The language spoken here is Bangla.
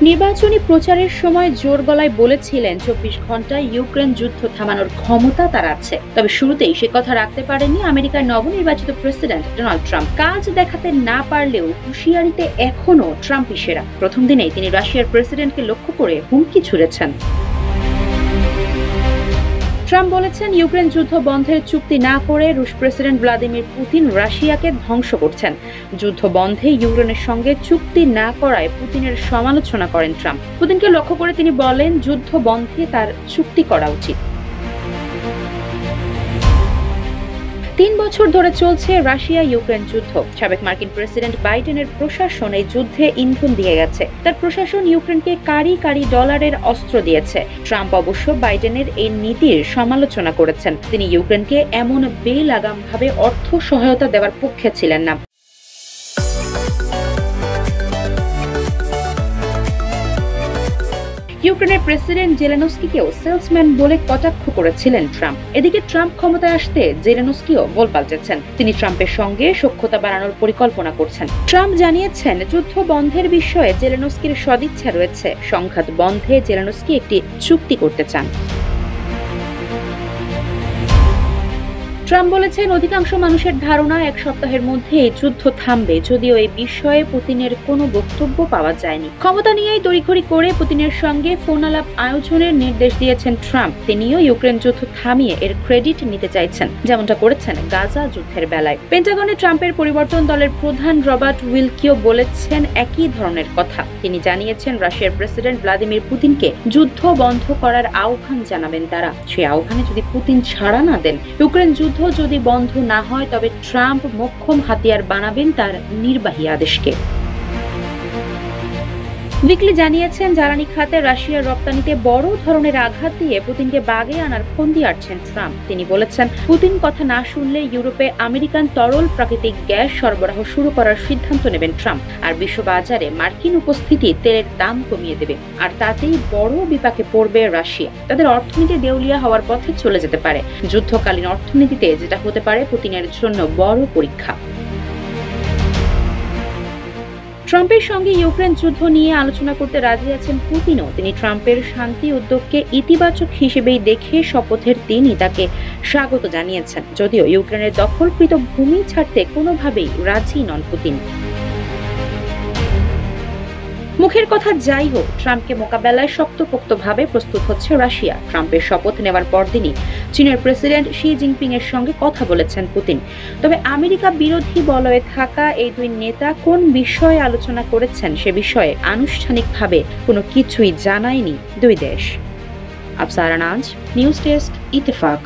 নির্বাচনী প্রচারের সময় জোর গলায় বলেছিলেন ২৪ ঘন্টায় ইউক্রেন যুদ্ধ থামানোর ক্ষমতা তার আছে। তবে শুরুতেই সে কথা রাখতে পারেননি আমেরিকার নবনির্বাচিত প্রেসিডেন্ট ডোনাল্ড ট্রাম্প। কাজ দেখাতে না পারলেও হুঁশিয়ারিতে এখনো ট্রাম্পই সেরা। প্রথম দিনেই তিনি রাশিয়ার প্রেসিডেন্টকে লক্ষ্য করে হুমকি ছুড়েছেন। ট্রাম্প বলেছেন, ইউক্রেন যুদ্ধ বন্ধের চুক্তি না করে রুশ প্রেসিডেন্ট ভ্লাদিমির পুতিন রাশিয়াকে ধ্বংস করছেন। যুদ্ধ বন্ধে ইউক্রেনের সঙ্গে চুক্তি না করায় পুতিনের সমালোচনা করেন ট্রাম্প। পুতিনকে লক্ষ্য করে তিনি বলেন, যুদ্ধ বন্ধে তার চুক্তি করা উচিত। ৩ বছর ধরে চলছে রাশিয়া ইউক্রেন যুদ্ধ। সাবেক মার্কিন প্রেসিডেন্ট বাইডেনের প্রশাসন এই যুদ্ধে ইন্ধন দিয়ে গেছে। তার প্রশাসন ইউক্রেনকে কারি কারি ডলারের অস্ত্র দিয়েছে। ট্রাম্প অবশ্য বাইডেনের এই নীতির সমালোচনা করেছেন। তিনি ইউক্রেনকে এমন বেলাগামভাবে অর্থ সহায়তা দেওয়ার পক্ষে ছিলেন না। ইউক্রেনের প্রেসিডেন্ট জেলেনস্কিকেও সেলসম্যান বলে কটাক্ষ করেছিলেন ট্রাম্প। এদিকে ট্রাম্প ক্ষমতায় আসতে জেলেনস্কিও গোল পাল্টেছেন। তিনি ট্রাম্পের সঙ্গে সখ্যতা বাড়ানোর পরিকল্পনা করছেন। ট্রাম্প জানিয়েছেন, যুদ্ধ বন্ধের বিষয়ে জেলেনস্কির সদিচ্ছা রয়েছে। সংঘাত বন্ধে জেলেনস্কি একটি চুক্তি করতে চান। ট্রাম্প বলেছেন, অধিকাংশ মানুষের ধারণা এক সপ্তাহের মধ্যে যুদ্ধ থামবে, যদিও এই বিষয়ে পুতিনের কোনো বক্তব্য পাওয়া যায়নি। ক্ষমতা নিয়েই তড়িঘড়ি করে পুতিনের সঙ্গে ফোন আলাপ আয়োজনের নির্দেশ দিয়েছেন ট্রাম্প। তিনিও ইউক্রেন যুদ্ধ থামিয়ে এর ক্রেডিট নিতে চাইছেন, যেমনটা করেছেন গাজা যুদ্ধের বেলায়। পেন্টাগনে ট্রাম্পের পরিবর্তন দলের প্রধান রবার্ট উইলকিও বলেছেন একই ধরনের কথা। তিনি জানিয়েছেন, রাশিয়ার প্রেসিডেন্ট ভ্লাদিমির পুতিনকে যুদ্ধ বন্ধ করার আহ্বান জানাবেন তারা। সেই আহ্বানে যদি পুতিন সাড়া না দেন, ইউক্রেন যুদ্ধ যদি বন্ধ না হয়, তবে ট্রাম্প মোক্ষম হাতিয়ার বানাবেন তার নির্বাহী আদেশকে। উইকলি জানিয়েছেন, জ্বালানি খাতে রাশিয়ার রপ্তানিতে বড় ধরনের আঘাত দিয়ে পুতিনকে বাগে আনার ফন্দি আটছেন ট্রাম্প। তিনি বলেছেন, পুতিন কথা না শুনলে ইউরোপে আমেরিকান তরল প্রাকৃতিক গ্যাস সরবরাহ শুরু করার সিদ্ধান্ত নেবেন ট্রাম্প। আর বিশ্ববাজারে মার্কিন উপস্থিতি তেলের দাম কমিয়ে দেবে। আর তাতেই বড় বিপাকে পড়বে রাশিয়া। তাদের অর্থনীতি দেউলিয়া হওয়ার পথে চলে যেতে পারে। যুদ্ধকালীন অর্থনীতিতে যেটা হতে পারে পুতিনের জন্য বড় পরীক্ষা। ট্রাম্পের সঙ্গে ইউক্রেন যুদ্ধ নিয়ে আলোচনা করতে রাজি আছেন পুতিনও। তিনি ট্রাম্পের শান্তি উদ্যোগকে ইতিবাচক হিসেবেই দেখে শপথের দিনই তাকে স্বাগত জানিয়েছেন। যদিও ইউক্রেনের দখলকৃত ভূমি ছাড়তে কোনোভাবেই রাজি নন পুতিন। মুখের কথা যাই হোক, ট্রাম্পকে মোকাবেলায় শক্তপোক্তভাবে প্রস্তুত হচ্ছে রাশিয়া। ট্রাম্পের শপথ নেওয়ার পরদিনই চীনের প্রেসিডেন্ট শি জিনপিং এর সঙ্গে কথা বলেছেন পুতিন। তবে আমেরিকা বিরোধী বলয়ে থাকা এই দুই নেতা কোন বিষয়ে আলোচনা করেছেন সে বিষয়ে আনুষ্ঠানিকভাবে কোনো কিছুই জানায়নি দুই দেশ। আফসারা নাজ, নিউজ ডেস্ক, ইত্তেফাক।